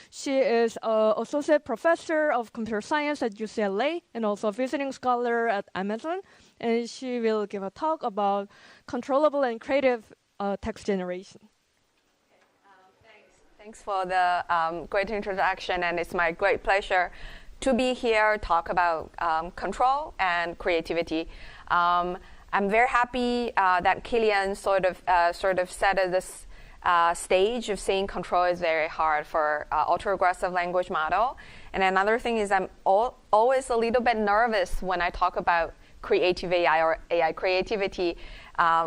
She is an associate professor of computer science at UCLA and also a visiting scholar at Amazon. And she will give a talk about controllable and creative text generation. Thanks for the great introduction, and it's my great pleasure to be here, talk about control and creativity. I'm very happy that Killian sort of set this stage of saying control is very hard for autoregressive language model. And another thing is I'm always a little bit nervous when I talk about creative AI or AI creativity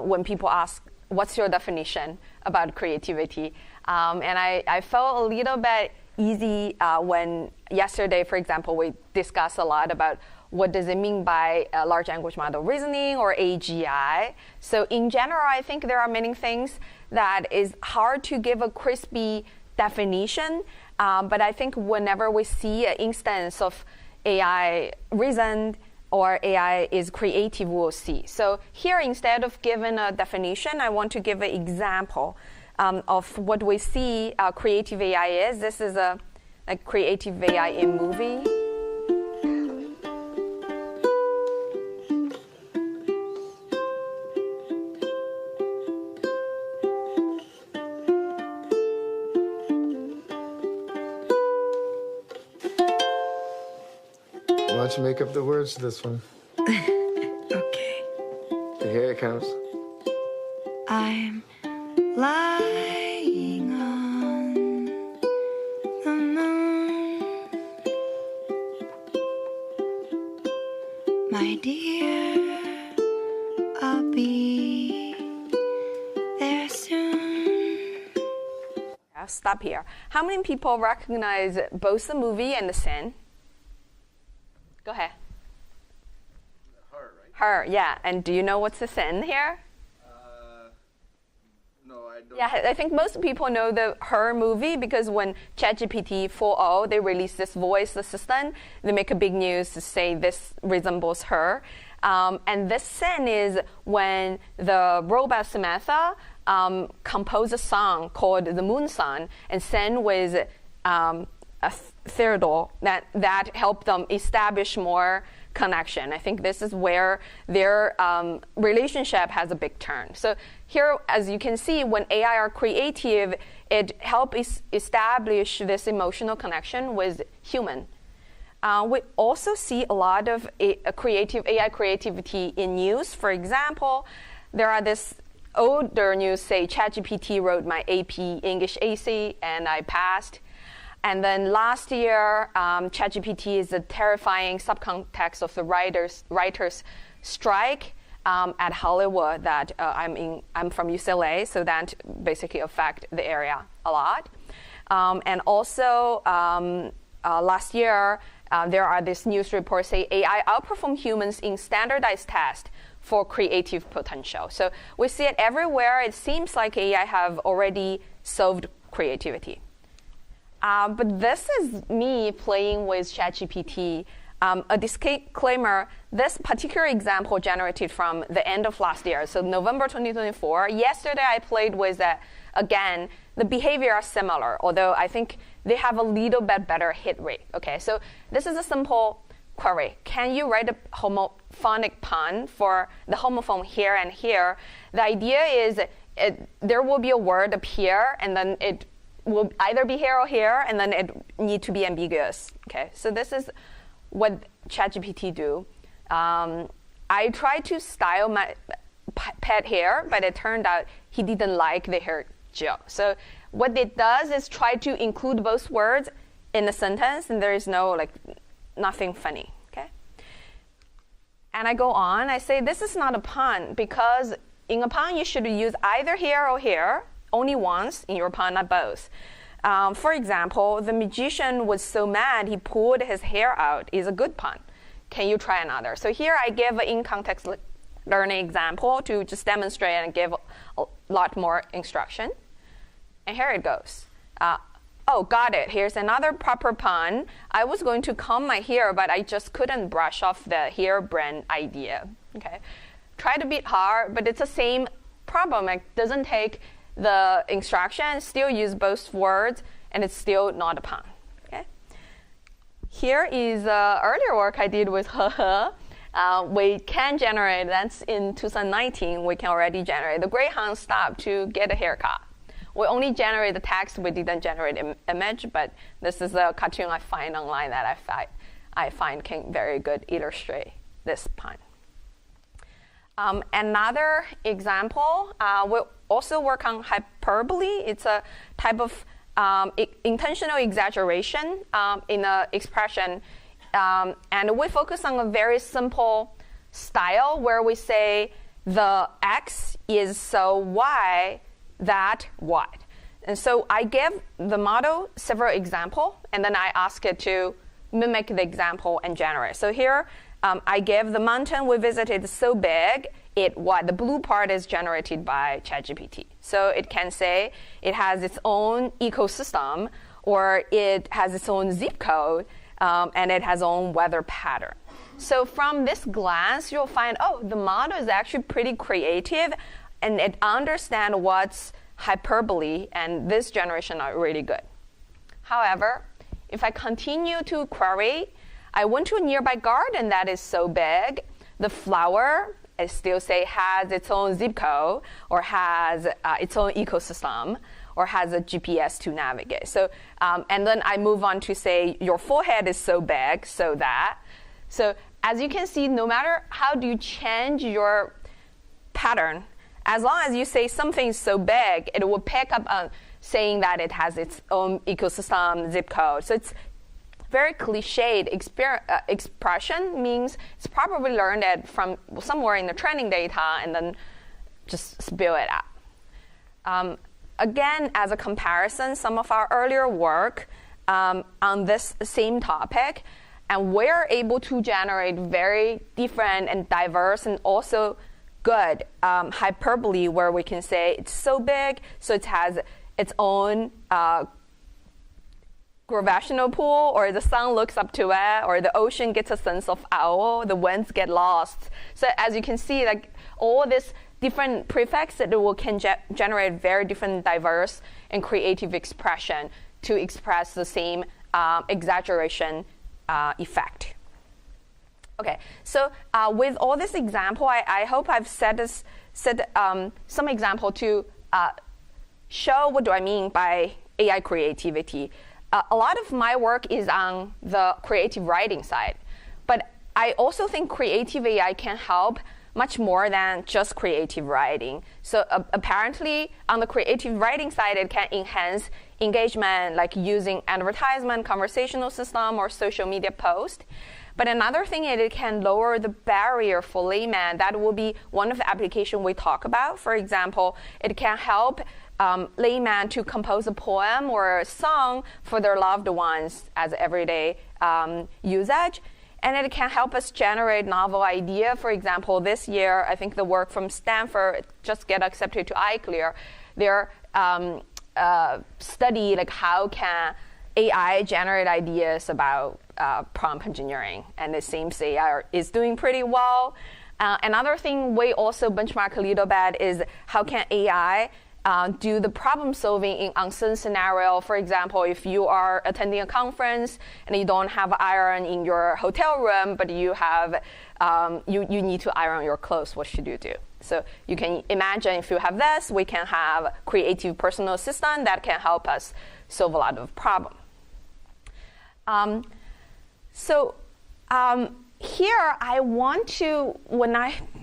when people ask, what's your definition about creativity? And I felt a little bit easy when yesterday, for example, we discussed a lot about what does it mean by large language model reasoning or AGI. So in general, I think there are many things that is hard to give a crispy definition. But I think whenever we see an instance of AI reasoned or AI is creative, we'll see. So here, instead of giving a definition, I want to give an example of what we see creative AI is. This is a creative AI in movie. Why don't you make up the words to this one? Okay. Here it comes. I'm lying on the moon, my dear, I'll be there soon. I'll stop here. How many people recognize both the movie and the scene? Go ahead. Her, right? Her, yeah. And do you know what's the scene here? No, I don't. Yeah, I think most people know the Her movie because when ChatGPT 4.0, they released this voice assistant, they make a big news to say this resembles her. And this scene is when the robot Samantha composed a song called The Moon Song and sang with a Theodore that helped them establish more connection. I think this is where their relationship has a big turn. So here, as you can see, when AI are creative, it helps establish this emotional connection with human. We also see a lot of creative AI creativity in news. For example, there are this older news say ChatGPT wrote my AP English AC and I passed. And then last year, ChatGPT is a terrifying subcontext of the writers' strike at Hollywood that I'm from UCLA, so that basically affect the area a lot. And also last year, there are these news reports say AI outperform humans in standardized tests for creative potential. So we see it everywhere. It seems like AI have already solved creativity. But this is me playing with ChatGPT. A disclaimer, this particular example generated from the end of last year, so November 2024. Yesterday I played with it again. The behavior are similar, although I think they have a little bit better hit rate. Okay, so this is a simple query. Can you write a homophonic pun for the homophone here and here? The idea is there will be a word appear, and then it will either be here or here, and then it need to be ambiguous. Okay, so this is what ChatGPT do. I tried to style my pet hair, but it turned out he didn't like the hair gel. So what it does is try to include both words in a sentence, and there is nothing funny. Okay, and I go on. I say this is not a pun because in a pun you should use either here or here. Only once in your pun, not both. For example, the magician was so mad he pulled his hair out is a good pun. Can you try another? So here I give an in-context learning example to just demonstrate and give a lot more instruction. And here it goes. Oh, got it. Here's another proper pun. I was going to comb my hair, but I just couldn't brush off the hair brand idea. Okay, tried a bit hard, but it's the same problem. It doesn't take the instruction, still use both words and it's still not a pun. Okay. Here is earlier work I did with he. We can generate, that's in 2019, we can already generate the Greyhound stop to get a haircut. We only generate the text, we didn't generate image, but this is a cartoon I find online that I find can very good illustrate this pun. Another example, we also work on hyperbole. It's a type of intentional exaggeration in an expression. And we focus on a very simple style where we say the x is so y that what. And so I give the model several examples, and then I ask it to mimic the example and generate. So here, I gave the mountain we visited so big, the blue part is generated by ChatGPT. So it can say it has its own ecosystem, or it has its own zip code, and it has its own weather pattern. So from this glance, you'll find, the model is actually pretty creative, and it understands what's hyperbole, and this generation are really good. However, if I continue to query, I went to a nearby garden that is so big, the flower, I still say, has its own zip code, or has its own ecosystem, or has a GPS to navigate. So, and then I move on to say, your forehead is so big, so that. So as you can see, no matter how do you change your pattern, as long as you say something is so big, it will pick up on saying that it has its own ecosystem, zip code. So it's very cliched expression, means it's probably learned it from somewhere in the training data and then just spill it out. Again, as a comparison, some of our earlier work on this same topic, and we're able to generate very different and diverse and also good hyperbole, where we can say it's so big, so it has its own gravitational pull, or the sun looks up to it, or the ocean gets a sense of awe, the winds get lost. So as you can see, like all this different prefixes can generate very different, diverse, and creative expression to express the same exaggeration effect. Okay, so with all this example, I hope I've said some example to show what do I mean by AI creativity. A lot of my work is on the creative writing side, but I also think creative AI can help much more than just creative writing. So apparently, on the creative writing side, it can enhance engagement, like using advertisement, conversational system, or social media post. But another thing is it can lower the barrier for layman. That will be one of the applications we talk about. For example, it can help layman to compose a poem or a song for their loved ones as everyday usage. And it can help us generate novel idea. For example, this year, I think the work from Stanford just get accepted to iClear. Their study, like how can AI generate ideas about prompt engineering. And it seems AI is doing pretty well. Another thing we also benchmark a little bit is how can AI do the problem solving in uncertain scenario. For example, if you are attending a conference and you don't have iron in your hotel room, but you have you need to iron your clothes, what should you do? So you can imagine if you have this, we can have creative personal assistant that can help us solve a lot of problems. Here I want to,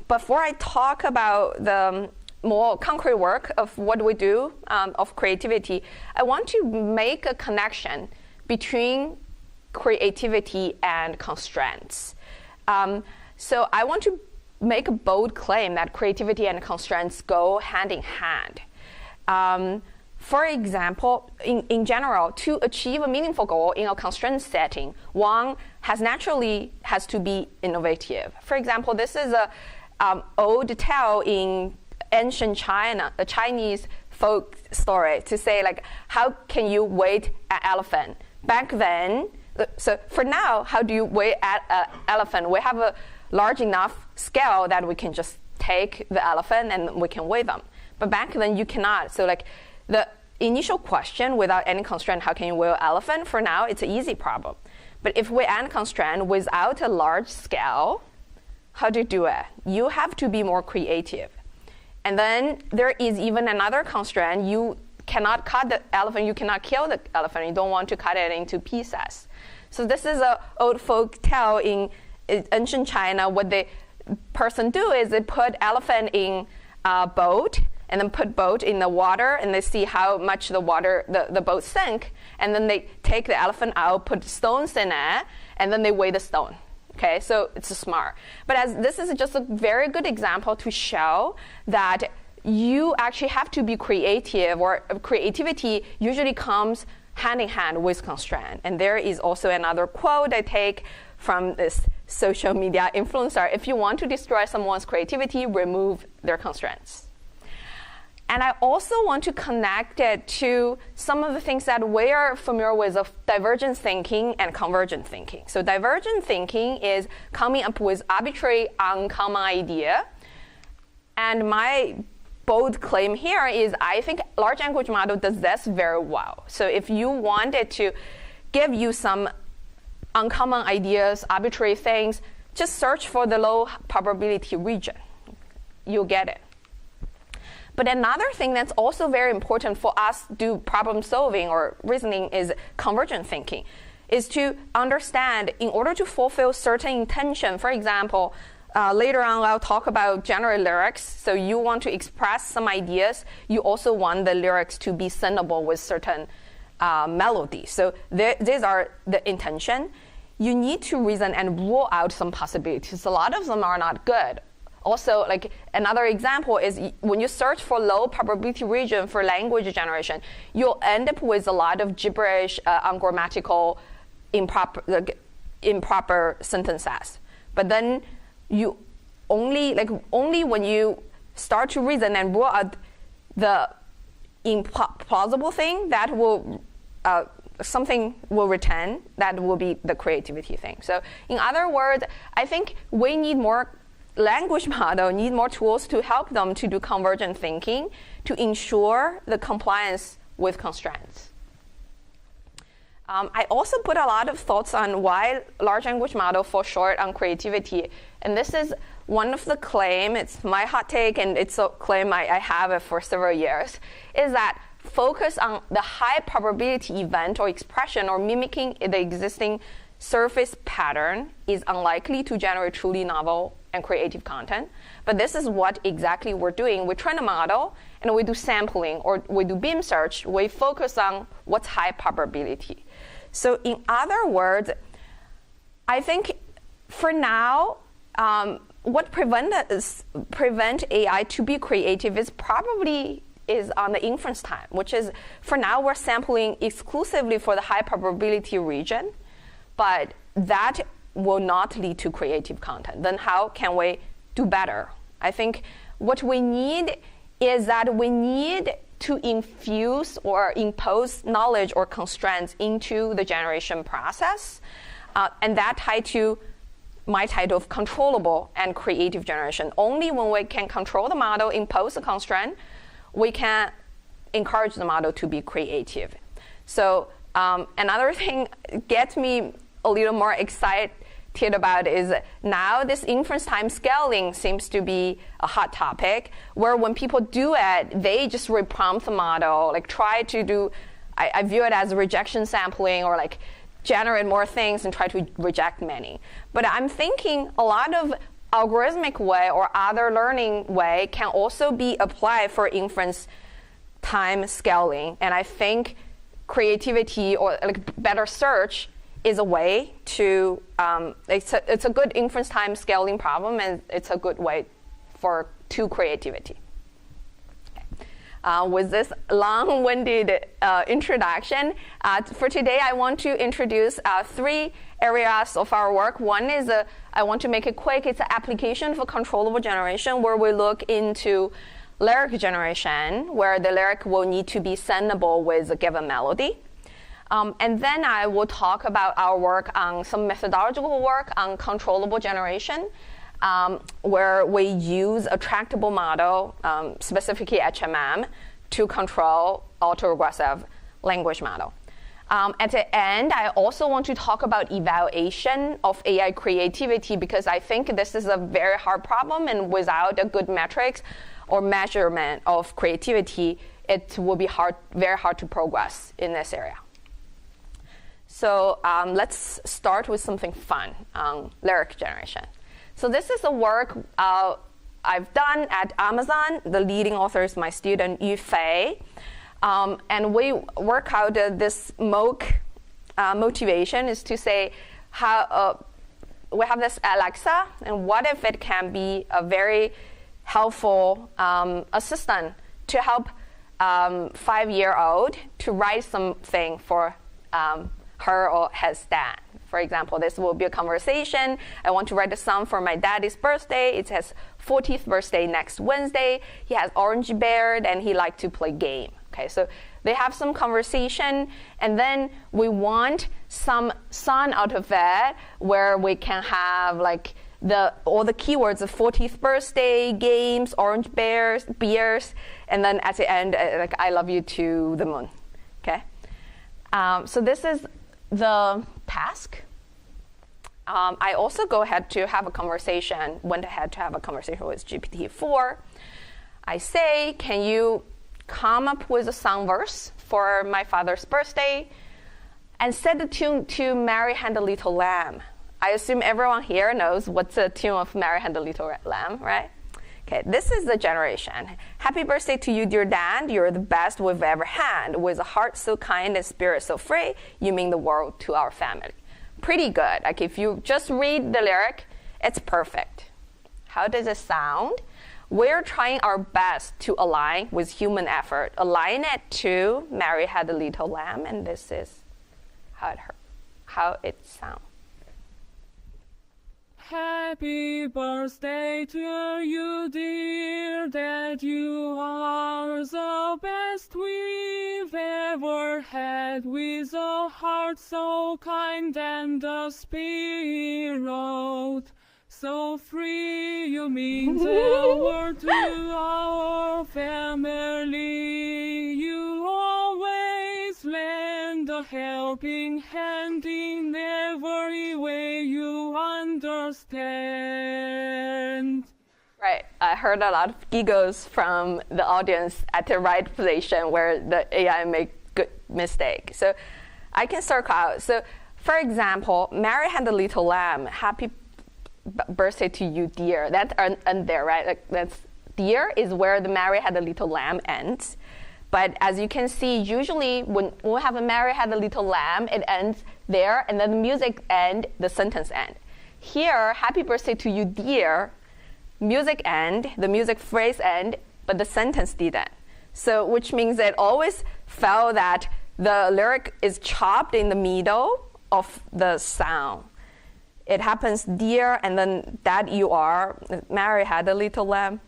before I talk about the more concrete work of what we do of creativity, I want to make a connection between creativity and constraints. So I want to make a bold claim that creativity and constraints go hand in hand. For example, in general, to achieve a meaningful goal in a constraint setting, one has to be innovative. For example, this is a old tale in ancient China, a Chinese folk story, to say like, how can you weigh an elephant? Back then, so for now, how do you weigh an elephant? We have a large enough scale that we can just take the elephant and we can weigh them. But back then, you cannot. So like, the initial question, without any constraint, how can you wheel elephant? For now, it's an easy problem. But if we add constraint without a large scale, how do you do it? You have to be more creative. And then there is even another constraint. You cannot cut the elephant. You cannot kill the elephant. You don't want to cut it into pieces. So this is an old folk tale in ancient China. What the person do is they put elephant in a boat and then put boat in the water, and they see how much the boat sank. And then they take the elephant out, put stones in it, and then they weigh the stone. Okay, so it's smart. But as this is just a very good example to show that you actually have to be creative, or creativity usually comes hand in hand with constraint. And there is also another quote I take from this social media influencer. If you want to destroy someone's creativity, remove their constraints. And I also want to connect it to some of the things that we are familiar with of divergent thinking and convergent thinking. So divergent thinking is coming up with arbitrary uncommon idea. And my bold claim here is I think large language model does this very well. So if you wanted to give you some uncommon ideas, arbitrary things, just search for the low probability region. You'll get it. But another thing that's also very important for us to do problem solving or reasoning is convergent thinking, is to understand in order to fulfill certain intention. For example, later on I'll talk about general lyrics. So you want to express some ideas. You also want the lyrics to be singable with certain melody. So these are the intention. You need to reason and rule out some possibilities. A lot of them are not good. Also, like another example is when you search for low probability region for language generation, you'll end up with a lot of gibberish, ungrammatical, improper sentences. But then you only when you start to reason and rule out the implausible thing, that will something will return. That will be the creativity thing. So in other words, I think we need more language model, need more tools to help them to do convergent thinking to ensure the compliance with constraints. I also put a lot of thoughts on why large language model falls short on creativity. And this is one of the claims, it's my hot take, and it's a claim I have it for several years, is that focus on the high probability event or expression or mimicking the existing surface pattern is unlikely to generate truly novel and creative content. But this is what exactly we're doing. We train a model, and we do sampling, or we do beam search. We focus on what's high probability. So in other words, I think for now, what prevent AI to be creative is probably on the inference time, which is, for now, we're sampling exclusively for the high probability region, but that will not lead to creative content. Then how can we do better? I think what we need is that we need to infuse or impose knowledge or constraints into the generation process, and that tied to my title of controllable and creative generation. Only when we can control the model, impose a constraint, we can encourage the model to be creative. So another thing gets me a little more excited about is now this inference time scaling seems to be a hot topic, where when people do it, they just reprompt the model, like try to do, I view it as rejection sampling, or like generate more things and try to reject many. But I'm thinking a lot of algorithmic way or other learning way can also be applied for inference time scaling. And I think creativity or like better search is a way to, it's a good inference time scaling problem, and it's a good way to creativity. With this long-winded introduction, for today I want to introduce 3 areas of our work. One is, I want to make it quick, it's an application for controllable generation, where we look into lyric generation, where the lyric will need to be singable with a given melody. And then I will talk about our work on some methodological work on controllable generation, where we use a tractable model, specifically HMM, to control autoregressive language model. At the end, I also want to talk about evaluation of AI creativity because I think this is a very hard problem, and without a good metrics or measurement of creativity, it will be very hard to progress in this area. So let's start with something fun, lyric generation. So this is a work I've done at Amazon. The leading author is my student, Yu Fei. And we work out this motivation is to say how we have this Alexa, and what if it can be a very helpful assistant to help 5-year-old to write something for her or his dad. For example, this will be a conversation. I want to write a song for my daddy's birthday. It's his 40th birthday next Wednesday. He has orange beard and he likes to play game. Okay, so they have some conversation, and then we want some song out of it where we can have like all the keywords of 40th birthday, games, orange bears, beers, and then at the end, like I love you to the moon. Okay, so this is the task. I also went ahead to have a conversation with GPT-4. I say, can you come up with a song verse for my father's birthday and set the tune to Mary Had a Little Lamb. I assume everyone here knows what's the tune of Mary Had a Little Lamb, right? Okay, this is the generation. Happy birthday to you, dear dad. You're the best we've ever had. With a heart so kind and spirit so free, you mean the world to our family. Pretty good. Like if you just read the lyric, it's perfect. How does it sound? We're trying our best to align with human effort. Align it to Mary Had a Little Lamb, and this is how it sounds. Happy birthday to you, dear, that you are the best we've ever had, with a heart so kind and a spirit so free. You mean the world to our family. You always lend a helping hand in every way you understand. Right. I heard a lot of giggles from the audience at the right position where the AI make good mistake. So I can circle out. So for example, Mary Had a Little Lamb. Happy birthday to you, dear. That's and there, right? Like that's dear is where the Mary Had a Little Lamb ends. But as you can see, usually when we have a Mary Had a Little Lamb, it ends there, and then the music end, the sentence end. Here, happy birthday to you, dear, music end, the music phrase end, but the sentence didn't. So which means it always felt that the lyric is chopped in the middle of the sound. It happens, dear, and then that you are, Mary had a little lamb,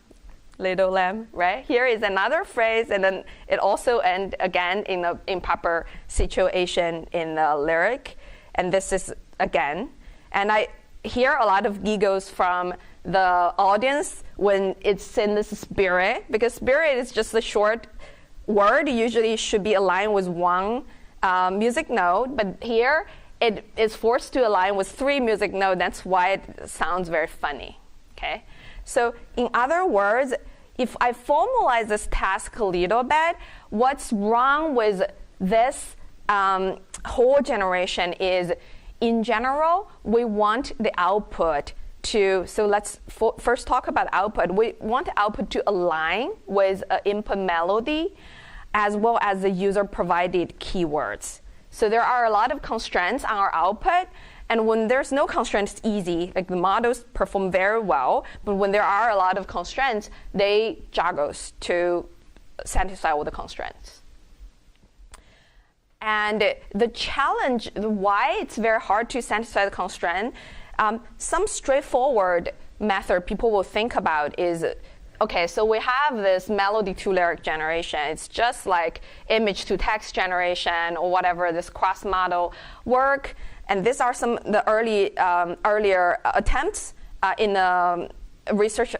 right? Here is another phrase, and then it also ends again in the improper situation in the lyric. And this is again. And I hear a lot of giggles from the audience when it's in this spirit, because spirit is just a short word, usually should be aligned with one music note, but here, it is forced to align with 3 music notes. That's why it sounds very funny, okay? So in other words, if I formalize this task a little bit, what's wrong with this whole generation is, in general, we want the output to, so let's first talk about output. We want the output to align with input melody as well as the user-provided keywords. So there are a lot of constraints on our output, and when there's no constraints, it's easy. Like the models perform very well, but when there are a lot of constraints, they juggle to satisfy all the constraints. And the challenge, why it's very hard to satisfy the constraint, some straightforward method people will think about is, okay, so we have this melody to lyric generation. It's just like image to text generation or whatever, this cross model work. And these are some of the earlier attempts in research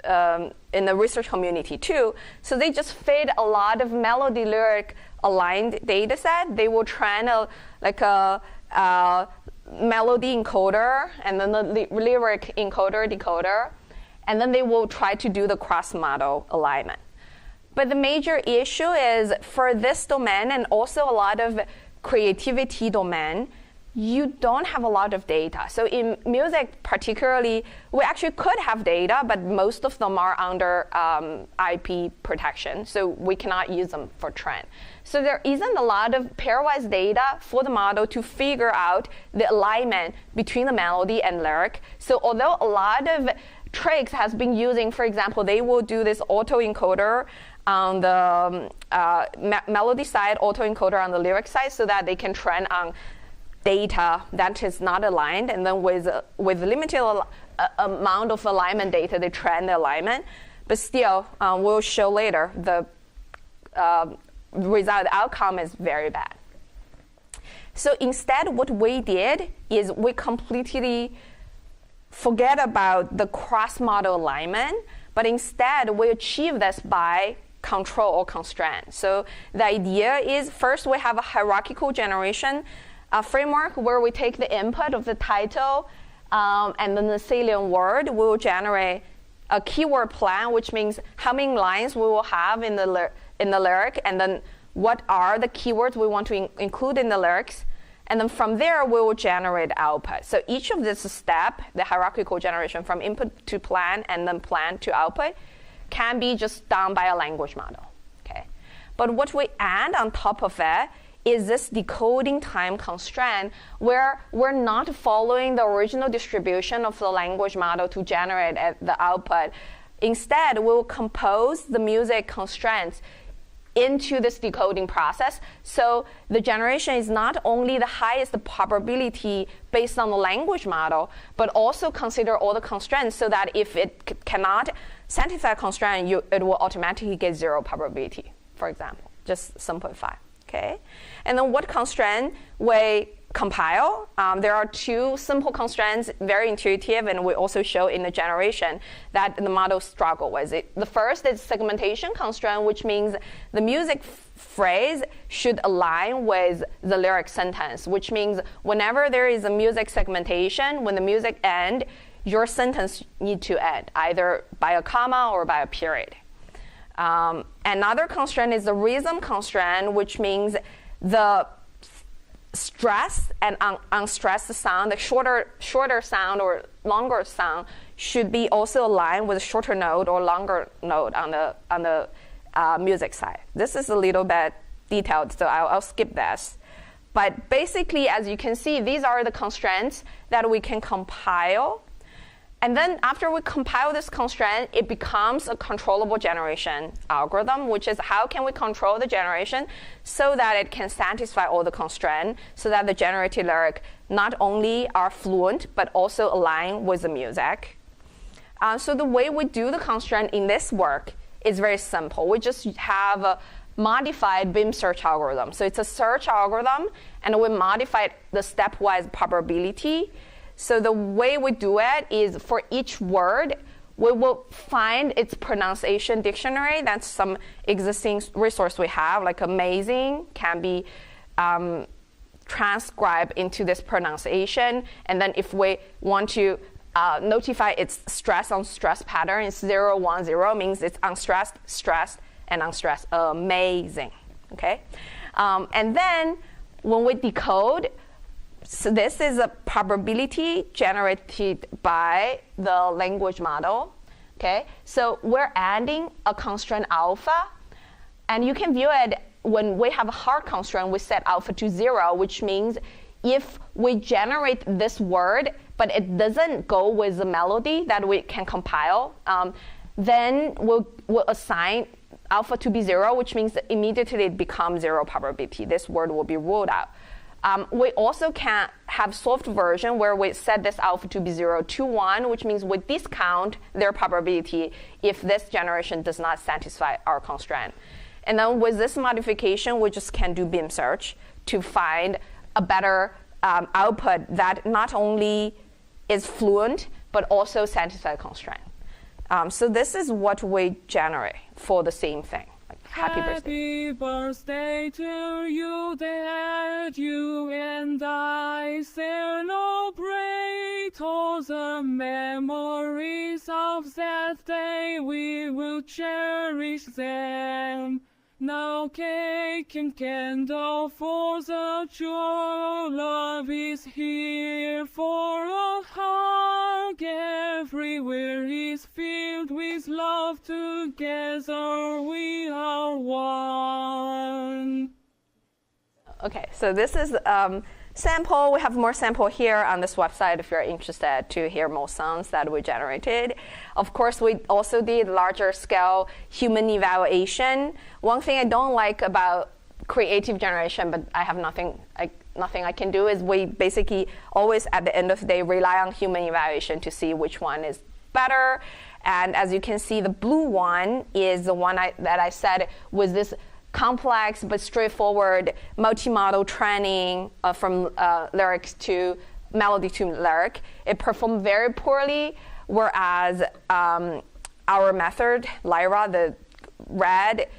in the research community too. So they just feed a lot of melody lyric aligned data set. They will train a melody encoder and then the lyric encoder, decoder, and then they will try to do the cross-model alignment. But the major issue is for this domain and also a lot of creativity domain, you don't have a lot of data. So in music particularly, we actually could have data, but most of them are under IP protection, so we cannot use them for trend. So there isn't a lot of pairwise data for the model to figure out the alignment between the melody and lyric. So although a lot of tricks has been using, for example, they will do this autoencoder on the melody side, autoencoder on the lyric side, so that they can train on data that is not aligned, and then with limited amount of alignment data, they train the alignment. But still, we'll show later the result, the outcome is very bad. So instead, what we did is we completely forget about the cross-model alignment, but instead we achieve this by control or constraint. So the idea is first we have a hierarchical generation framework where we take the input of the title and then the salient word. We will generate a keyword plan, which means how many lines we will have in the lyric, and then what are the keywords we want to include in the lyrics. And then from there, we will generate output. So each of this step, the hierarchical generation from input to plan and then plan to output, can be just done by a language model. Okay? But what we add on top of it is this decoding time constraint where we're not following the original distribution of the language model to generate the output. Instead, we'll compose the music constraints into this decoding process. So the generation is not only the highest probability based on the language model, but also consider all the constraints so that if it cannot satisfy constraint, it will automatically get 0 probability, for example. Just simplify. Okay, and then what constraint we compile? There are 2 simple constraints, very intuitive, and we also show in the generation that the model struggle with it. The first is segmentation constraint, which means the music phrase should align with the lyric sentence, which means whenever there is a music segmentation, when the music ends, your sentence need to end, either by a comma or by a period. Another constraint is the rhythm constraint, which means the stressed and unstressed sound, the shorter sound or longer sound should be also aligned with a shorter note or longer note on the music side. This is a little bit detailed, so I'll skip this. But basically, as you can see, these are the constraints that we can compile. And then after we compile this constraint, it becomes a controllable generation algorithm, which is how can we control the generation so that it can satisfy all the constraints, so that the generated lyric not only are fluent, but also align with the music. So the way we do the constraint in this work is very simple. We just have a modified beam search algorithm. So it's a search algorithm, and we modified the stepwise probability. So the way we do it is for each word, we will find its pronunciation dictionary. That's some existing resource we have, like amazing can be transcribed into this pronunciation. And then if we want to notify its stress on stress pattern, it's 0, 1, 0, means it's unstressed, stressed, and unstressed. Amazing, okay? And then when we decode, so this is a probability generated by the language model, okay? So we're adding a constraint alpha, and you can view it when we have a hard constraint, we set alpha to 0, which means if we generate this word, but it doesn't go with the melody that we can compile, then we'll assign alpha to be 0, which means that immediately it becomes 0 probability. This word will be ruled out. We also can have soft version where we set this alpha to be 0 to 1, which means we discount their probability if this generation does not satisfy our constraint. And then with this modification, we just can do beam search to find a better output that not only is fluent, but also satisfies constraint. So this is what we generate for the same thing. Like happy birthday. Happy birthday to you, that you and I celebrate all the memories of that day. We will cherish them. Now cake and candle for the joy. Love is here for a hug. Everywhere is filled with love. Together we are one. Okay, so this is sample. We have more sample here on this website if you're interested to hear more sounds that we generated. Of course, we also did larger scale human evaluation. One thing I don't like about creative generation, but I have nothing I can do, is we basically always at the end of the day rely on human evaluation to see which one is better. And as you can see, the blue one is the one that I said was this complex but straightforward multi-model training from lyrics to melody to lyric. It performed very poorly, whereas our method, Lyra, the red,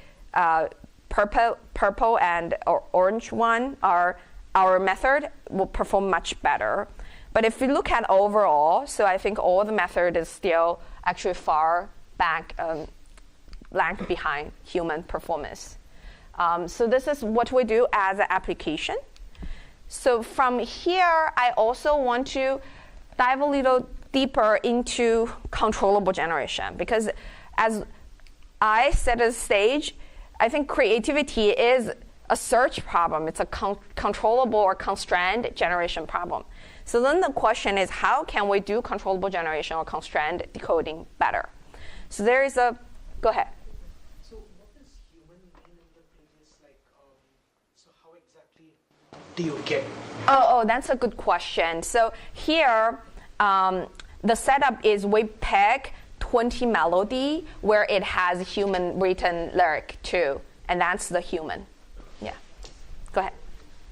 purple, and orange one, our method will perform much better. But if you look at overall, so I think all the method is still actually far back, lag behind human performance. So this is what we do as an application. So from here, I also want to dive a little deeper into controllable generation, because as I set a stage, I think creativity is a search problem. It's a controllable or constrained generation problem. So then the question is, how can we do controllable generation or constrained decoding better? So there is a, go ahead. So what does human mean in the previous, so how exactly do you get? Oh, that's a good question. So here, the setup is we pick 20 melody where it has human written lyric too, and that's the human. Yeah, go ahead.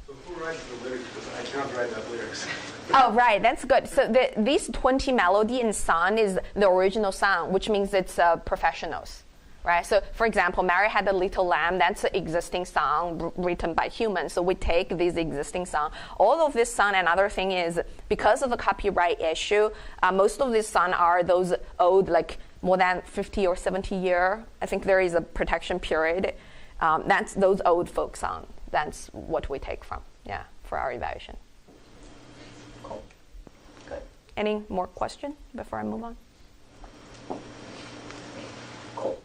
So who writes the lyrics? Because I can't write that lyrics. Oh, right, that's good. So these 20 melody in sound is the original sound, which means it's professionals, right? So for example, Mary Had a Little Lamb, that's an existing song written by humans. So we take these existing song. All of this sound, another thing is, because of the copyright issue, most of these sound are those old, like more than 50 or 70 year. I think there is a protection period. That's those old folk sound. That's what we take from, yeah, for our evaluation. Cool. Good. Any more question before I move on? Cool.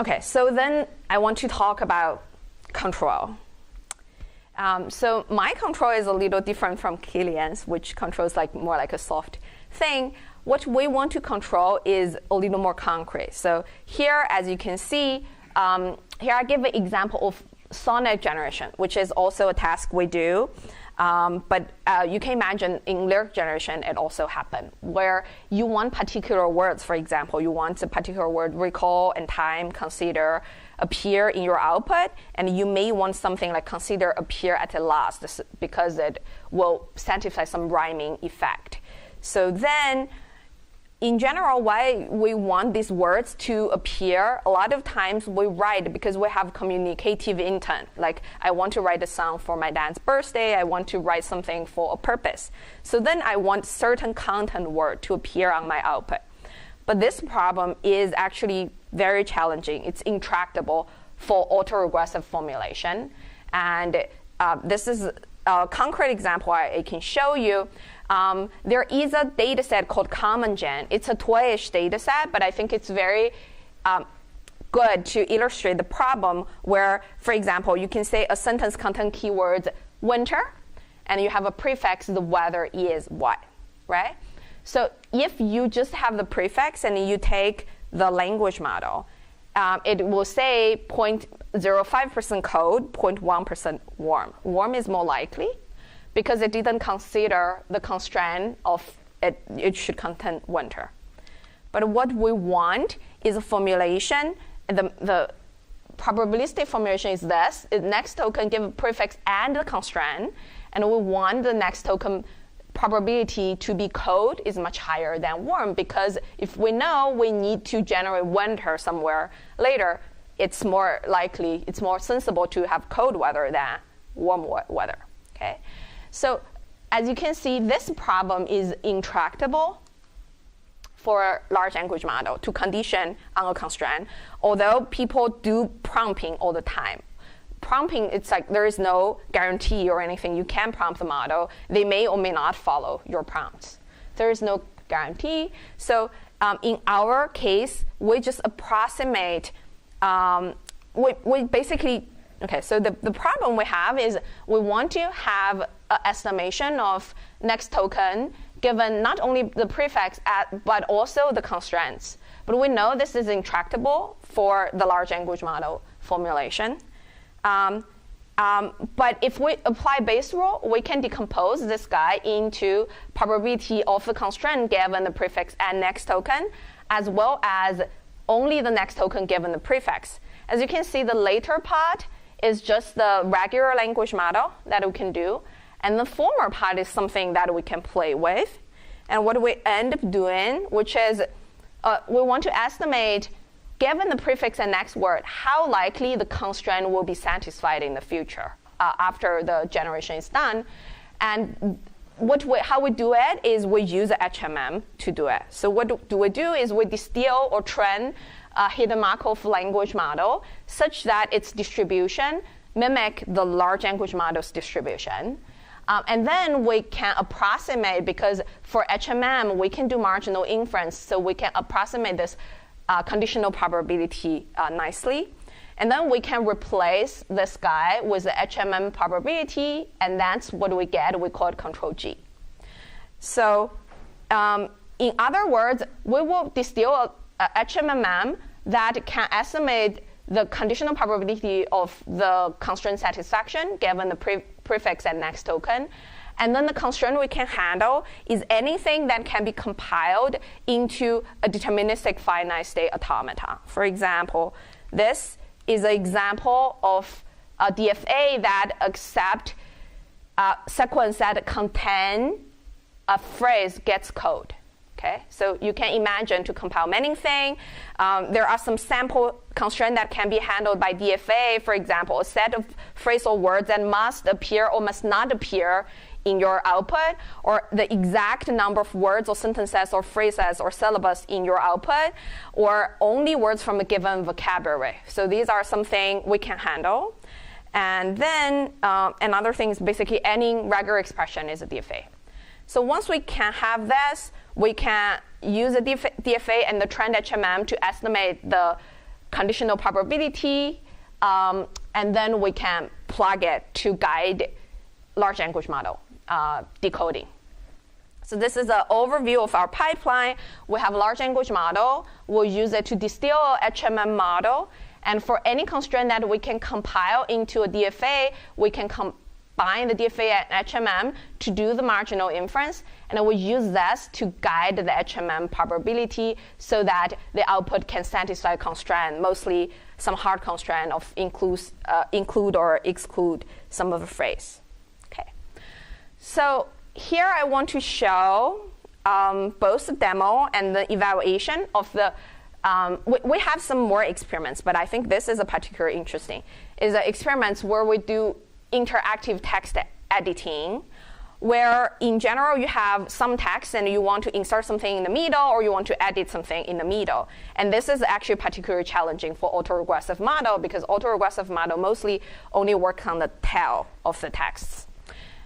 Okay, so then I want to talk about control. So my control is a little different from Killian's, which controls more like a soft thing. What we want to control is a little more concrete. So here, as you can see, here I give an example of sonnet generation, which is also a task we do. But you can imagine in lyric generation, it also happens, where you want particular words. For example, you want a particular word, recall and time, consider, appear in your output, and you may want something like consider, appear at the last, because it will satisfy some rhyming effect. So then, in general, why we want these words to appear, a lot of times we write because we have communicative intent. Like, I want to write a song for my dad's birthday, I want to write something for a purpose. So then I want certain content word to appear on my output. But this problem is actually very challenging. It's intractable for autoregressive formulation. And this is a concrete example I can show you. There is a data set called convergent. It's a toyish data set, but I think it's very good to illustrate the problem where, for example, you can say a sentence contains keywords winter, and you have a prefix, the weather is what, right? So if you just have the prefix and you take the language model, it will say 0.05% cold, 0.1% warm. Warm is more likely, because it didn't consider the constraint of it should contain winter. But what we want is a formulation, and the probabilistic formulation is this. The next token give a prefix and the constraint, and we want the next token probability to be cold is much higher than warm, because if we know we need to generate winter somewhere later, it's more likely, it's more sensible to have cold weather than warm weather. Okay, so as you can see, this problem is intractable for a large language model to condition on a constraint, although people do prompting all the time. Prompting, it's like there is no guarantee or anything. You can prompt the model. They may or may not follow your prompts. There is no guarantee. So in our case, we just approximate. We basically, okay, so the problem we have is we want to have an estimation of next token given not only the prefix but also the constraints. But we know this is intractable for the large language model formulation. But if we apply Bayes' rule, we can decompose this guy into probability of the constraint given the prefix and next token, as well as only the next token given the prefix. As you can see, the later part is just the regular language model that we can do, and the former part is something that we can play with. And what we end up doing, which is we want to estimate, given the prefix and next word, how likely the constraint will be satisfied in the future after the generation is done. And how we do it is we use a HMM to do it. So what do we do is we distill or train a hidden Markov language model such that its distribution mimic the large language model's distribution. And then we can approximate, because for HMM, we can do marginal inference, so we can approximate this conditional probability nicely. And then we can replace this guy with the HMM probability, and that's what we get. We call it control G. So in other words, we will distill a HMM that can estimate the conditional probability of the constraint satisfaction given the prefix and next token. And then the constraint we can handle is anything that can be compiled into a deterministic finite state automata. For example, this is an example of a DFA that accepts a sequence that contain a phrase gets code. Okay, so you can imagine to compile many things. There are some sample constraints that can be handled by DFA. For example, a set of phrasal words that must appear or must not appear in your output, or the exact number of words or sentences or phrases or syllables in your output, or only words from a given vocabulary. So these are something we can handle. And then another thing is basically any regular expression is a DFA. So once we can have this, we can use the DFA and the trained HMM to estimate the conditional probability, and then we can plug it to guide large language model decoding. So this is an overview of our pipeline. We have a large language model. We'll use it to distill a HMM model. And for any constraint that we can compile into a DFA, we can combine the DFA and HMM to do the marginal inference. And we use this to guide the HMM probability so that the output can satisfy constraint, mostly some hard constraint of include or exclude some of the phrase. Okay. So here I want to show both the demo and the evaluation of the we have some more experiments, but I think this is a particularly interesting. Is experiments where we do interactive text editing, where in general you have some text and you want to insert something in the middle or you want to edit something in the middle. And this is actually particularly challenging for autoregressive model because autoregressive model mostly only works on the tail of the texts.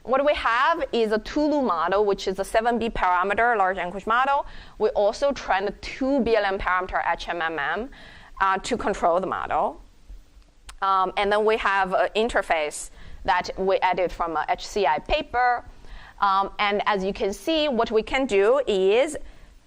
What we have is a Tulu model, which is a 7B parameter large language model. We also trained a 2 BLM parameter HMM to control the model. And then we have an interface that we added from a HCI paper. And as you can see, what we can do is,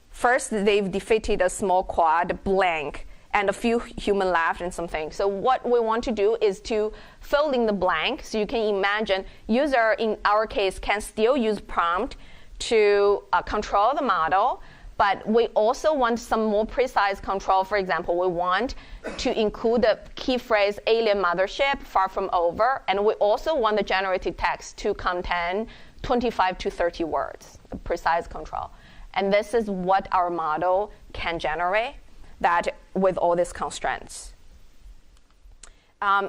first they've defeated a small quad blank and a few human left and something. So what we want to do is to fill in the blank. So you can imagine user, in our case, can still use prompt to control the model, But we also want some more precise control. For example, we want to include the key phrase alien mothership, far from over. And we also want the generated text to contain 25 to 30 words, precise control. And this is what our model can generate that with all these constraints.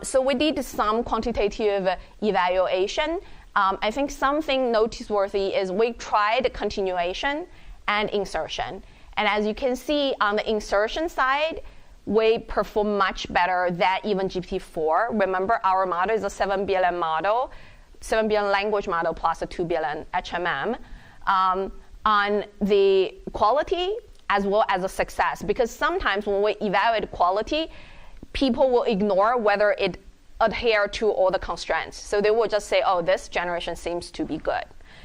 So we did some quantitative evaluation. I think something noteworthy is we tried continuation and insertion. And as you can see on the insertion side, we perform much better than even GPT-4. Remember, our model is a 7 billion model, 7 billion language model plus a 2 billion HMM on the quality as well as the success. Because sometimes when we evaluate quality, people will ignore whether it adhere to all the constraints. So they will just say, oh, this generation seems to be good,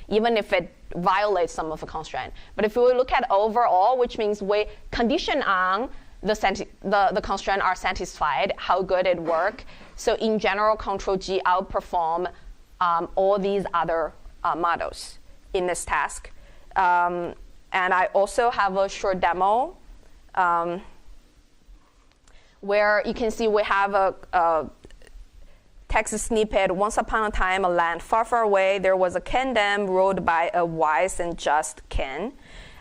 even if it violates some of the constraint. But if we look at overall, which means we condition on the constraint are satisfied, how good it work. So in general, Control G outperform all these other models in this task. And I also have a short demo where you can see we have a text snippet. Once upon a time, a land far, far away, there was a kingdom ruled by a wise and just king.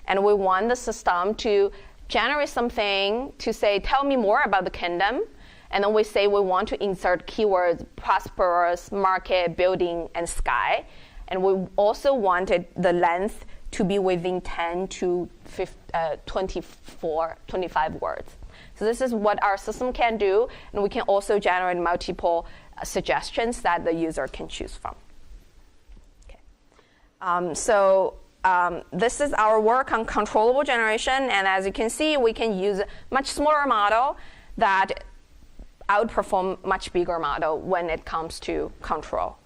And we want the system to generate something to say, tell me more about the kingdom. And then we say we want to insert keywords, prosperous, market, building, and sky. And we also wanted the length to be within 10 to 25 words. So this is what our system can do. And we can also generate multiple suggestions that the user can choose from. Okay. This is our work on controllable generation. And as you can see, we can use a much smaller model that outperform much bigger model when it comes to control.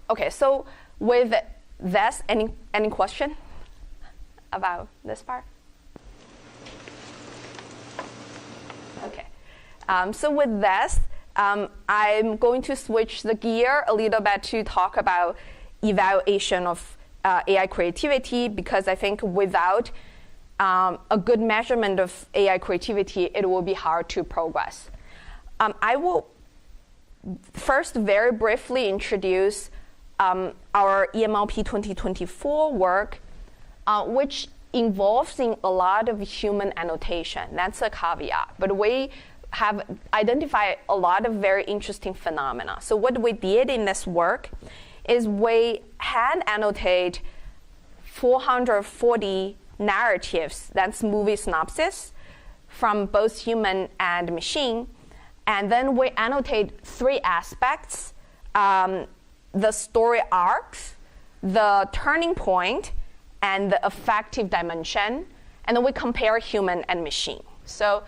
Okay, so with this, any question about this part? Okay. So with this, I'm going to switch the gear a little bit to talk about evaluation of AI creativity, because I think without a good measurement of AI creativity, it will be hard to progress. I will first very briefly introduce our EMLP 2024 work, which involves in a lot of human annotation. That's a caveat. But we have identified a lot of very interesting phenomena. So what we did in this work is we hand annotate 440 narratives, that's movie synopsis, from both human and machine. And then we annotate 3 aspects, the story arcs, the turning point, and the affective dimension. And then we compare human and machine. So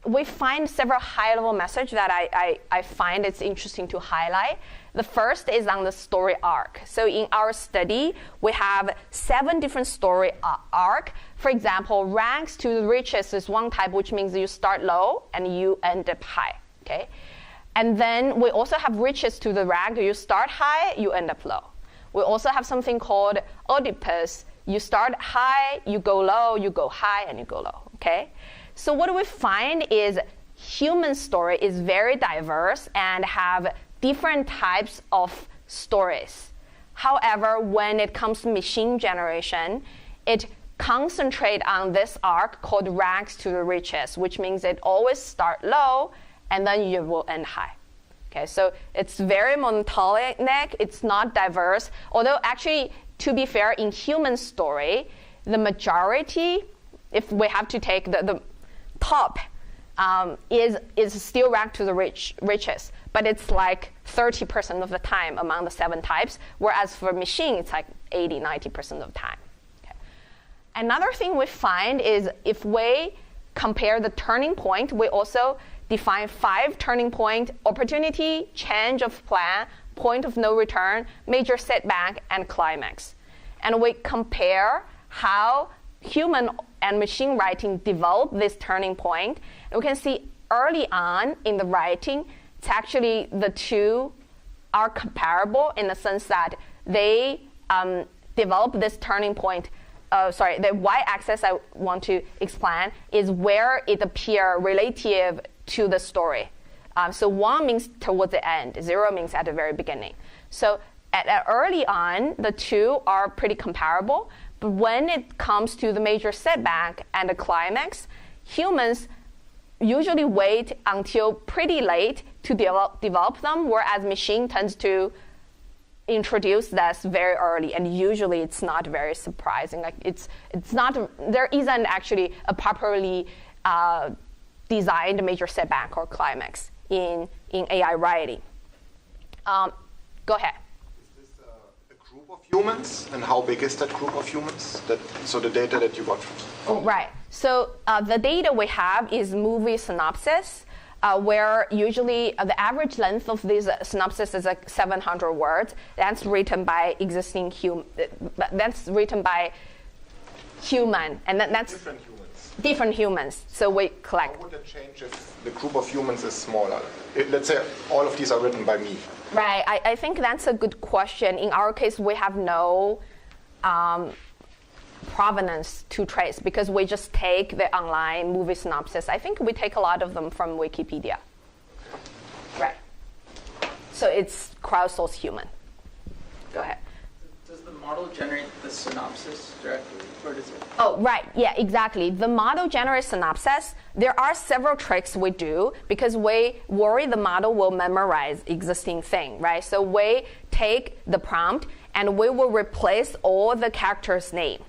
we find several high-level messages that I find it's interesting to highlight. The first is on the story arc. So in our study, we have 7 different story arc. For example, ranks to the richest is one type, which means you start low and you end up high. Okay? And then we also have riches to the rank. You start high, you end up low. We also have something called Oedipus. You start high, you go low, you go high, and you go low. Okay? So what we find is human story is very diverse and have different types of stories. However, when it comes to machine generation, it concentrates on this arc called ranks to the richest, which means it always start low and then you will end high. Okay, so it's very monotonic, it's not diverse. Although actually, to be fair, in human story, the majority, if we have to take the top, is still ranked to the richest. But it's like 30% of the time among the 7 types, whereas for machine, it's like 80, 90% of the time. Okay. Another thing we find is if we compare the turning point, we also define 5 turning point: opportunity, change of plan, point of no return, major setback, and climax. And we compare how human and machine writing develop this turning point. And we can see early on in the writing, it's actually the 2 are comparable in the sense that they develop this turning point. The y-axis I want to explain is where it appears relative to the story. So 1 means towards the end, 0 means at the very beginning. So early on, the two are pretty comparable. But when it comes to the major setback and the climax, humans usually wait until pretty late to develop them, whereas machine tends to introduce this very early, and usually it's not very surprising. Like it's not, there isn't actually a properly designed major setback or climax in AI writing. Go ahead. Is this a group of humans, and how big is that group of humans? So the data that you got. Oh, right. So the data we have is movie synopsis, where usually the average length of these synopsis is like 700 words. That's written by That's written by human, and that's Different humans. different humans. So we collect. How would that change if the group of humans is smaller? Let's say all of these are written by me. Right. I think that's a good question. In our case, we have no provenance to trace because we just take the online movie synopsis. I think we take a lot of them from Wikipedia. Right. So it's crowdsourced human. Go ahead. Does the model generate the synopsis directly, or does it? Oh, right. Yeah, exactly. The model generates synopsis. There are several tricks we do because we worry the model will memorize existing thing, right? So we take the prompt and we will replace all the characters' name.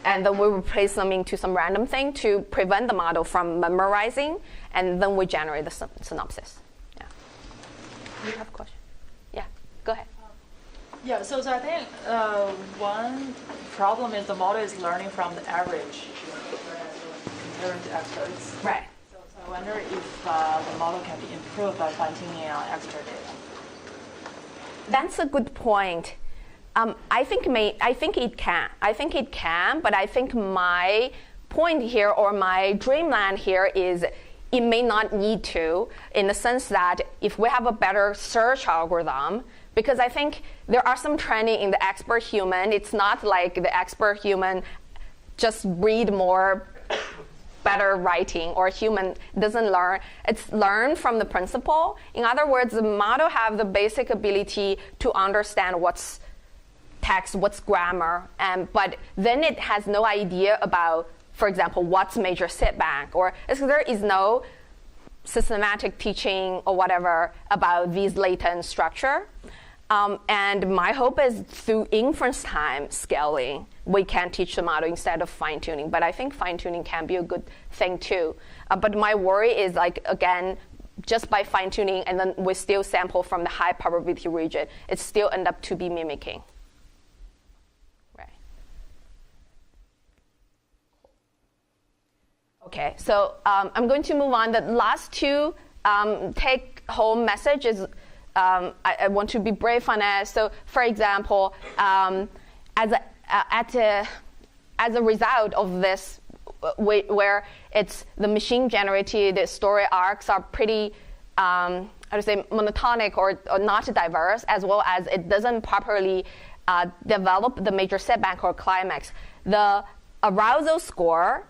And then we replace them into some random thing to prevent the model from memorizing, and then we generate the synopsis. Yeah. You have a question? Yeah, go ahead. Yeah, so I think one problem is the model is learning from the average, comparing to experts. Right. So I wonder if the model can be improved by fine-tuning extra data. That's a good point. I think it can. I think it can, but I think my point here or my dreamland here is it may not need to, in the sense that if we have a better search algorithm, because I think there are some training in the expert human. It's not like the expert human just read more better writing, or human doesn't learn. It's learned from the principle. In other words, the model have the basic ability to understand what's text, what's grammar, but then it has no idea about, for example, what's major setback, or there is no systematic teaching or whatever about these latent structure. And my hope is through inference time scaling, we can teach the model instead of fine-tuning. But I think fine-tuning can be a good thing too. But my worry is, like, again, just by fine-tuning and then we still sample from the high probability region, it still end up to be mimicking. Okay, so I'm going to move on. The last two take-home messages, I want to be brave on it. So, for example, as a result of this, where it's the machine-generated story arcs are pretty, I would say, monotonic or not diverse, as well as it doesn't properly develop the major setback or climax. The arousal score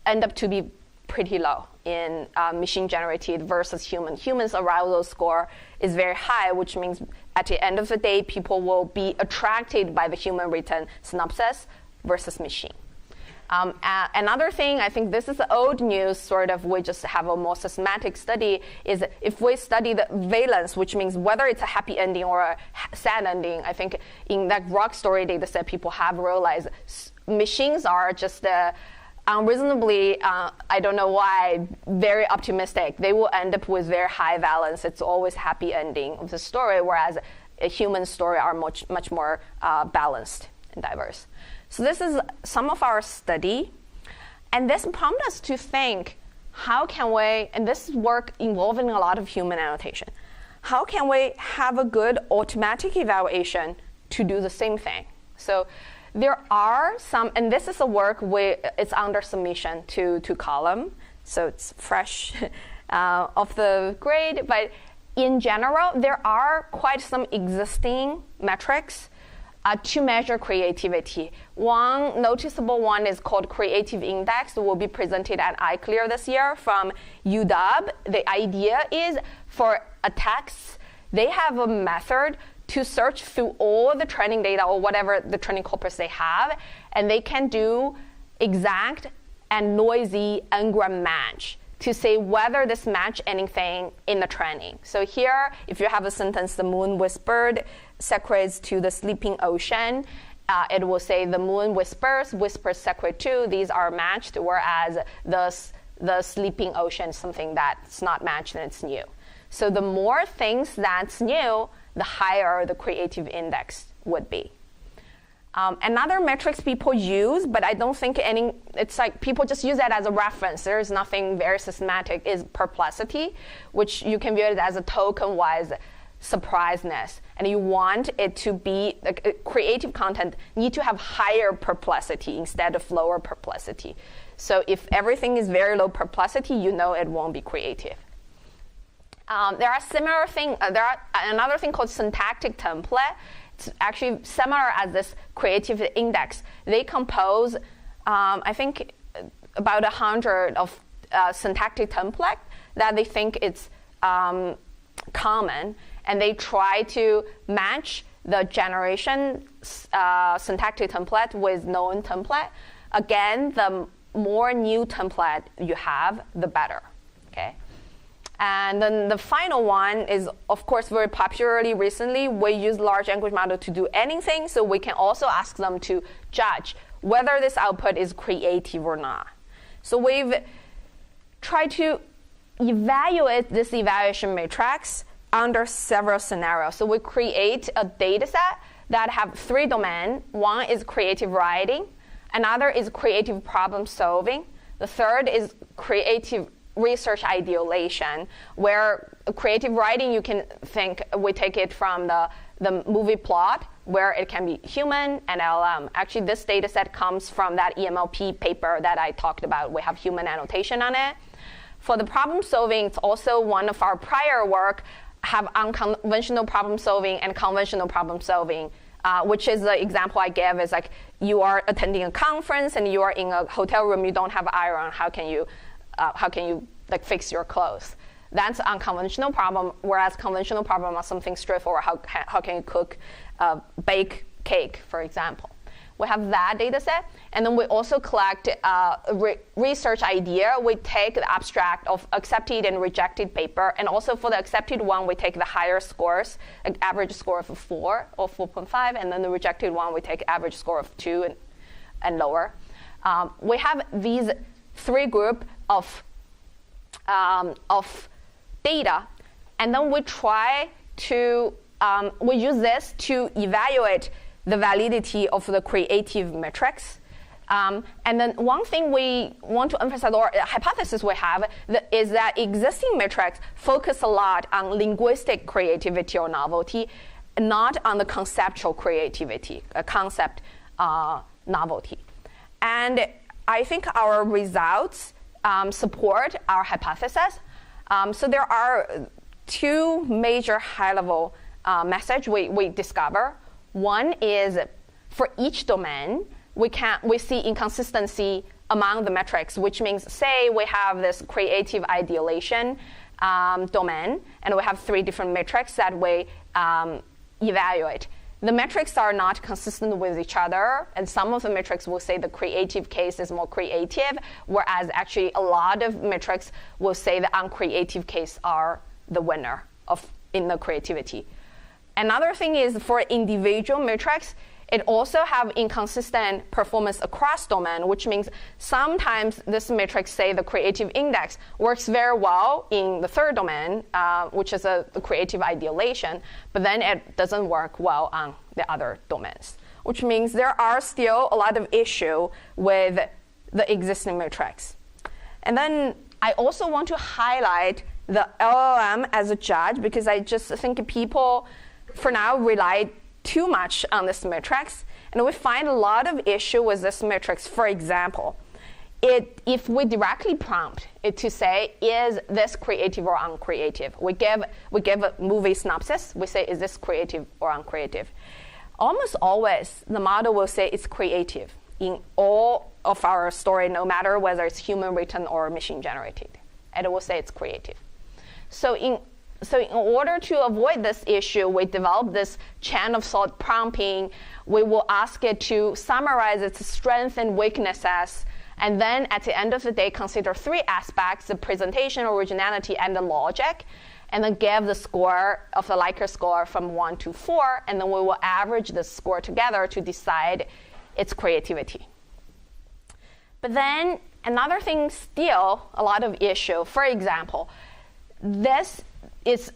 end up to be pretty low in machine-generated versus human. Humans' arousal score is very high, which means at the end of the day, people will be attracted by the human-written synopsis versus machine. Another thing, I think this is old news, sort of, we just have a more systematic study, is if we study the valence, which means whether it's a happy ending or a sad ending, I think in that rock story data set, people have realized machines are just unreasonably, I don't know why, very optimistic. They will end up with very high valence. It's always happy ending of the story, whereas a human story are much more balanced and diverse. So this is some of our study. And this prompted us to think, how can we, and this work involving a lot of human annotation, how can we have a good automatic evaluation to do the same thing? So there are some, and this is a work it's under submission to column, so it's fresh off the grade. But in general, there are quite some existing metrics to measure creativity. One noticeable one is called Creative Index. It will be presented at iClear this year from UW. The idea is for a text, they have a method to search through all the training data or whatever the training corpus they have, and they can do exact and noisy n-gram match to say whether this match anything in the training. So here, if you have a sentence, the moon whispered secrets to the sleeping ocean, it will say the moon whispers secret too. These are matched, whereas the sleeping ocean is something that's not matched and it's new. So the more things that's new, the higher the creative index would be. Another metrics people use, but I don't think it's like people just use that as a reference. There is nothing very systematic, is perplexity, which you can view it as a token-wise surpriseness. And you want it to be, creative content need to have higher perplexity instead of lower perplexity. So if everything is very low perplexity, you know it won't be creative. There are similar things. There are another thing called syntactic template. It's actually similar as this creative index. They compose, I think, about 100 of syntactic template that they think it's common, and they try to match the generation syntactic template with known template. Again, the more new template you have, the better. Okay. And then the final one is, of course, very popularly recently. We use large language model to do anything, so we can also ask them to judge whether this output is creative or not. So we've tried to evaluate this evaluation matrix under several scenarios. So we create a data set that have 3 domains. One is creative writing. Another is creative problem solving. The third is creative research ideation, where creative writing, you can think we take it from the movie plot, where it can be human and LLM. Actually, this data set comes from that EMLP paper that I talked about. We have human annotation on it. For the problem solving, it's also one of our prior work, have unconventional problem solving and conventional problem solving, which is the example I gave is like you are attending a conference and you are in a hotel room, you don't have iron, how can you like fix your clothes? That's unconventional problem, whereas conventional problem are something straightforward. How can you bake cake, for example? We have that data set, and then we also collect research idea. We take the abstract of accepted and rejected paper, and also for the accepted one, we take the higher scores, like average score of 4 or 4.5, and then the rejected one, we take average score of 2 and lower. We have these 3 groups of data, and then we try to, we use this to evaluate the validity of the creative metrics. And then one thing we want to emphasize, or a hypothesis we have, is that existing metrics focus a lot on linguistic creativity or novelty, not on the conceptual creativity, concept novelty. And I think our results support our hypothesis. So there are 2 major high-level messages we discover. One is for each domain, we see inconsistency among the metrics, which means, say, we have this creative ideation domain, and we have 3 different metrics that we evaluate. The metrics are not consistent with each other, and some of the metrics will say the creative case is more creative, whereas actually a lot of metrics will say the uncreative case are the winner in the creativity. Another thing is for individual metrics, it also have inconsistent performance across domain, which means sometimes this metric, say the creative index, works very well in the 3rd domain, which is the creative ideation, but then it doesn't work well on the other domains, which means there are still a lot of issue with the existing metrics. And then I also want to highlight the LLM as a judge, because I just think people, for now, rely too much on this matrix, and we find a lot of issue with this matrix. For example, if we directly prompt it to say, is this creative or uncreative? We give a movie synopsis. We say, is this creative or uncreative? almost always the model will say it's creative in all of our story, no matter whether it's human written or machine generated. It will say it's creative. So in order to avoid this issue, we developed this chain of thought prompting. We will ask it to summarize its strengths and weaknesses, and then at the end of the day, consider 3 aspects: the presentation, originality, and the logic, and then give the score of the Likert score from 1 to 4, and then we will average the score together to decide its creativity. But then another thing still, a lot of issue. For example, this is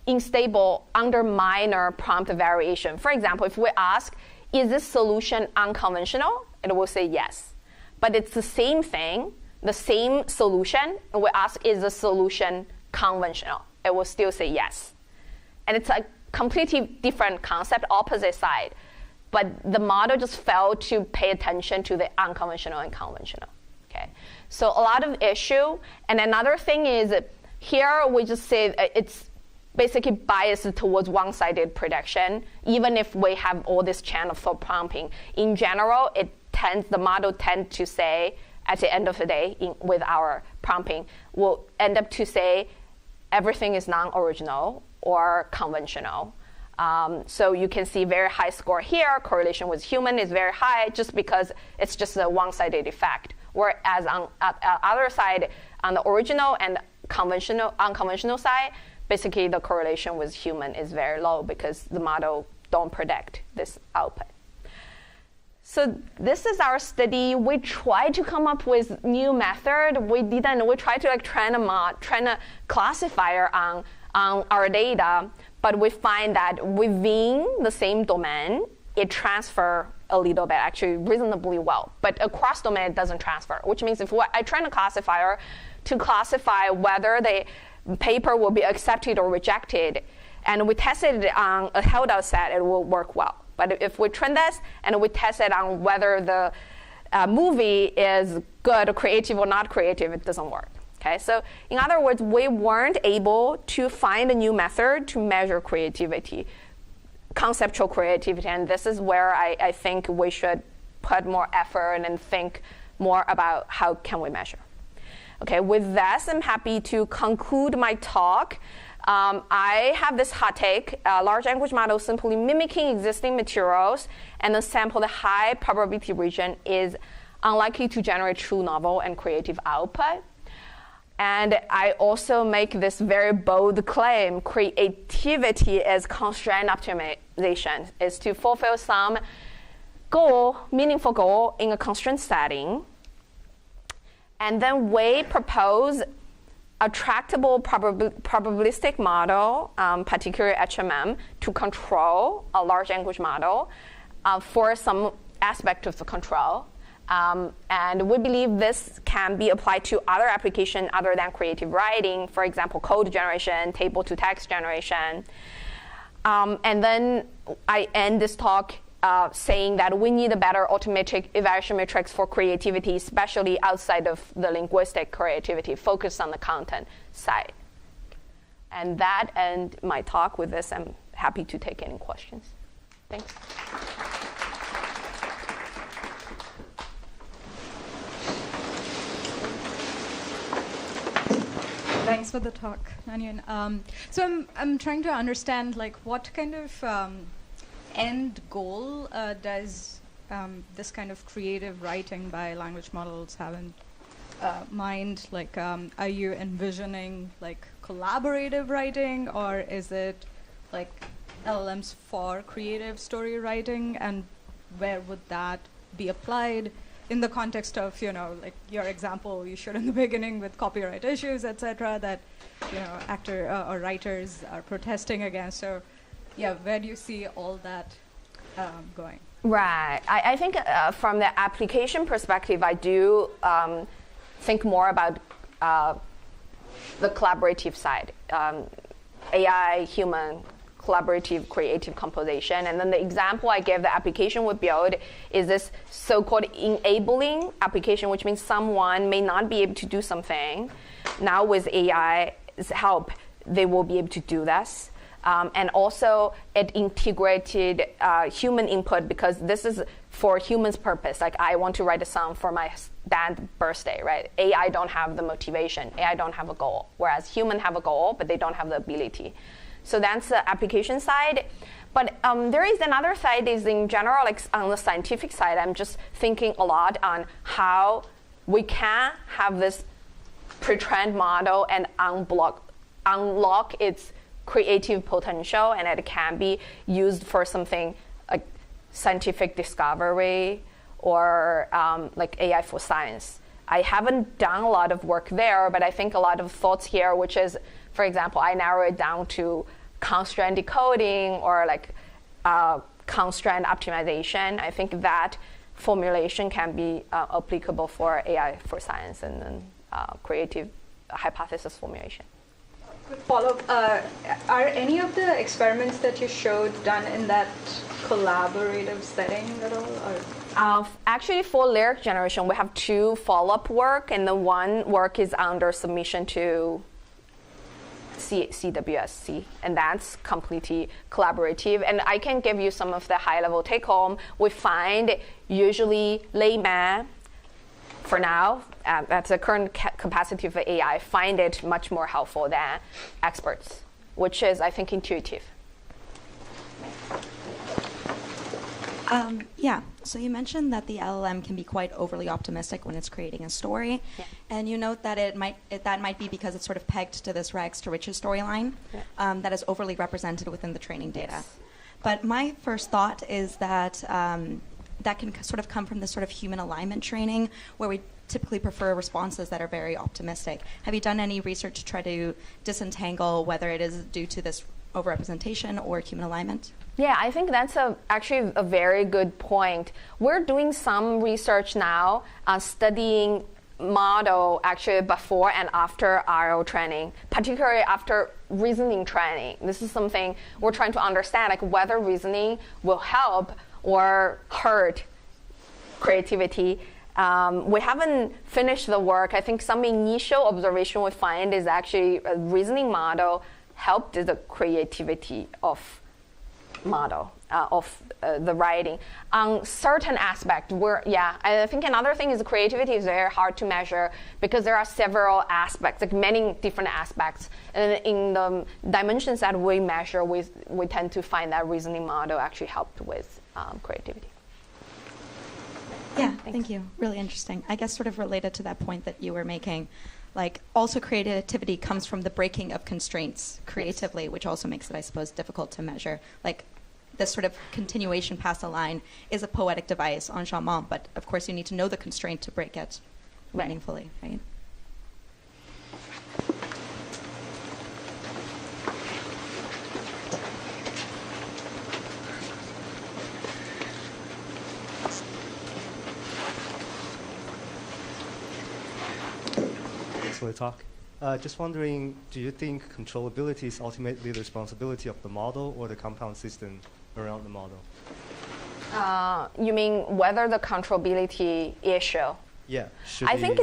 unstable under minor prompt variation. For example, if we ask, is this solution unconventional? It will say yes. But it's the same thing, the same solution, and we ask, is the solution conventional? It will still say yes. And it's a completely different concept, opposite side. But the model just failed to pay attention to the unconventional and conventional. Okay, so a lot of issue. And another thing is, here we just say it's basically biased towards one-sided prediction, even if we have all this chain of thought prompting. In general, the model tends to say, at the end of the day, with our prompting, will end up to say everything is non-original or conventional. So you can see very high score here. Correlation with human is very high just because it's just a one-sided effect. Whereas on the other side, on the original and unconventional side, basically the correlation with human is very low because the model don't predict this output. So this is our study. We tried to come up with new method. We didn't. We tried to train a classifier on our data, but we find that within the same domain, it transfers a little bit, actually reasonably well. But across domain, it doesn't transfer, which means if I train a classifier to classify whether the paper will be accepted or rejected, and we tested it on a held-out set, it will work well. But if we train this and we test it on whether the movie is good or creative or not creative, it doesn't work. Okay, so in other words, we weren't able to find a new method to measure creativity, conceptual creativity, and this is where I think we should put more effort and think more about how can we measure. Okay, with this, I'm happy to conclude my talk. I have this hot take. Large language model simply mimicking existing materials and then sample the high probability region is unlikely to generate true novel and creative output. And I also make this very bold claim: creativity is constraint optimization, is to fulfill some goal, meaningful goal in a constraint setting. And then we propose a tractable probabilistic model, particularly HMM, to control a large language model for some aspect of the control. And we believe this can be applied to other applications other than creative writing, for example, code generation, table-to-text generation. And then I end this talk saying that we need a better automatic evaluation matrix for creativity, especially outside of the linguistic creativity, focused on the content side. And that ends my talk. With this, I'm happy to take any questions. Thanks. Thanks for the talk, Nanyun. So I'm trying to understand, like, what kind of end goal does this kind of creative writing by language models have in mind? Like, are you envisioning like collaborative writing, or is it like LLMs for creative story writing? And where would that be applied in the context of, you know, like your example you showed in the beginning with copyright issues, etc., that, you know, actor or writers are protesting against? So yeah, where do you see all that going? Right. I think from the application perspective, I do think more about the collaborative side, AI, human, collaborative, creative composition. And then the example I gave, the application we build, is this so-called enabling application, which means someone may not be able to do something. Now with AI's help, they will be able to do this. And also it integrated human input, because this is for humans' purpose. Like I want to write a song for my dad's birthday, right? AI don't have the motivation. AI don't have a goal. Whereas humans have a goal, but they don't have the ability. So that's the application side. But there is another side is in general, like on the scientific side, I'm just thinking a lot on how we can have this pre-trained model and unlock its creative potential, and it can be used for something like scientific discovery or like AI for science. I haven't done a lot of work there, but I think a lot of thoughts here, which is, for example, I narrow it down to constraint decoding or like constraint optimization. I think that formulation can be applicable for AI for science and then creative hypothesis formulation. Quick follow-up. Are any of the experiments that you showed done in that collaborative setting at all? Or? Actually, for lyric generation, we have 2 follow-up work, and the one work is under submission to CWSC, and that's completely collaborative. And I can give you some of the high-level take-home. We find usually layman, for now, at the current capacity of AI, find it much more helpful than experts, which is, I think, intuitive. Yeah, so you mentioned that the LLM can be quite overly optimistic when it's creating a story, and you note that that might be because it's sort of pegged to this rags to riches storyline that is overly represented within the training data. Yes. But my first thought is that that can sort of come from this sort of human alignment training, where we typically prefer responses that are very optimistic. Have you done any research to try to disentangle whether it is due to this overrepresentation or human alignment? Yeah, I think that's actually a very good point. We're doing some research now studying model actually before and after RL training, particularly after reasoning training. This is something we're trying to understand, like whether reasoning will help or hurt creativity. We haven't finished the work. I think some initial observation we find is actually a reasoning model helped the creativity of model, of the writing. On certain aspect, I think another thing is creativity is very hard to measure because there are several aspects, like many different aspects. And in the dimensions that we measure, we tend to find that reasoning model actually helped with creativity. Yeah, thank you. Really interesting. I guess sort of related to that point that you were making, like also creativity comes from the breaking of constraints creatively, which also makes it, I suppose, difficult to measure. Like this sort of continuation past a line is a poetic device, enjambment, but of course you need to know the constraint to break it meaningfully, right? For the talk. Just wondering, do you think controllability is ultimately the responsibility of the model or the compound system around the model? You mean whether the controllability issue? Yeah. I think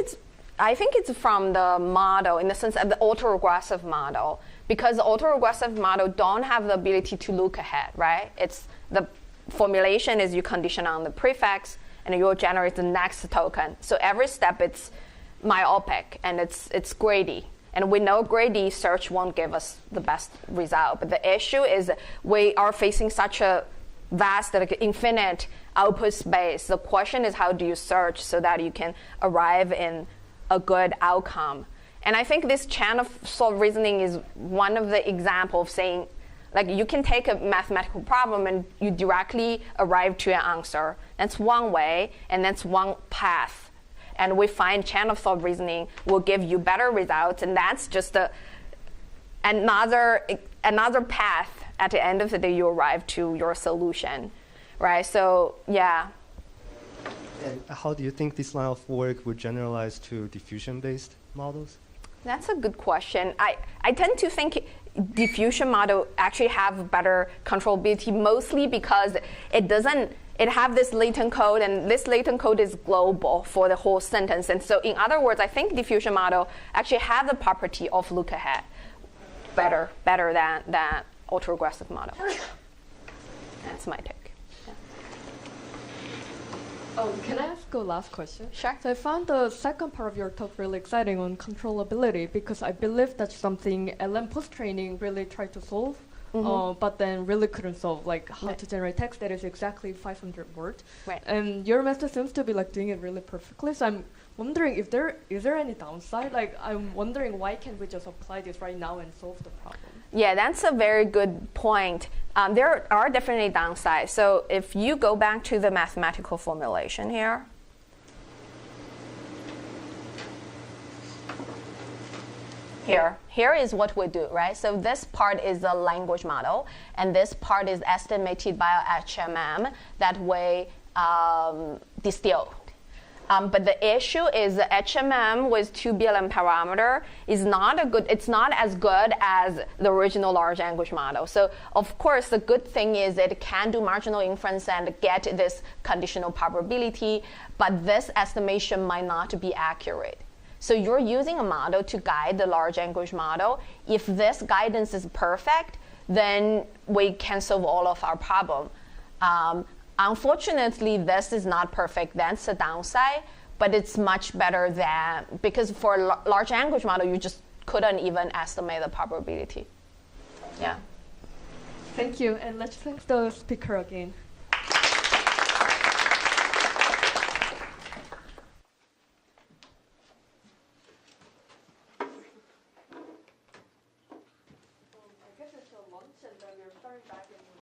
it's from the model, in the sense of the autoregressive model, because the autoregressive model don't have the ability to look ahead, right? It's the formulation is you condition on the prefix, and you'll generate the next token. So every step it's myopic and it's greedy, and we know greedy search won't give us the best result. But the issue is we are facing such a vast, like infinite output space. The question is, how do you search so that you can arrive in a good outcome? And I think this chain of thought reasoning is one of the examples of saying, like, you can take a mathematical problem and you directly arrive to an answer. That's one way, and that's one path. And we find chain of thought reasoning will give you better results, and that's just another path. At the end of the day, you arrive to your solution, right? So, yeah. And how do you think this line of work would generalize to diffusion-based models? That's a good question. I tend to think diffusion model actually have better controllability, mostly because it have this latent code, and this latent code is global for the whole sentence. And so in other words, I think diffusion model actually have the property of look ahead better than autoregressive model. That's my take. Yeah. Can I ask a last question? Sure. So I found the second part of your talk really exciting on controllability, because I believe that's something LM post-training really tried to solve, but then really couldn't solve, like how to generate text that is exactly 500 words. Right. And your method seems to be like doing it really perfectly. So I'm wondering if is there any downside? Like I'm wondering why can't we just apply this right now and solve the problem? Yeah, that's a very good point. There are definitely downsides. So if you go back to the mathematical formulation here, here is what we do, right? So this part is the language model, and this part is estimated by HMM that we distilled. But the issue is the HMM with 2 billion parameter is it's not as good as the original large language model. So of course, the good thing is it can do marginal inference and get this conditional probability, but this estimation might not be accurate. So you're using a model to guide the large language model. If this guidance is perfect, then we can solve all of our problem. Unfortunately, this is not perfect. That's a downside, but it's much better than, because for a large language model, you just couldn't even estimate the probability. Yeah. Thank you, and let's thank the speaker again.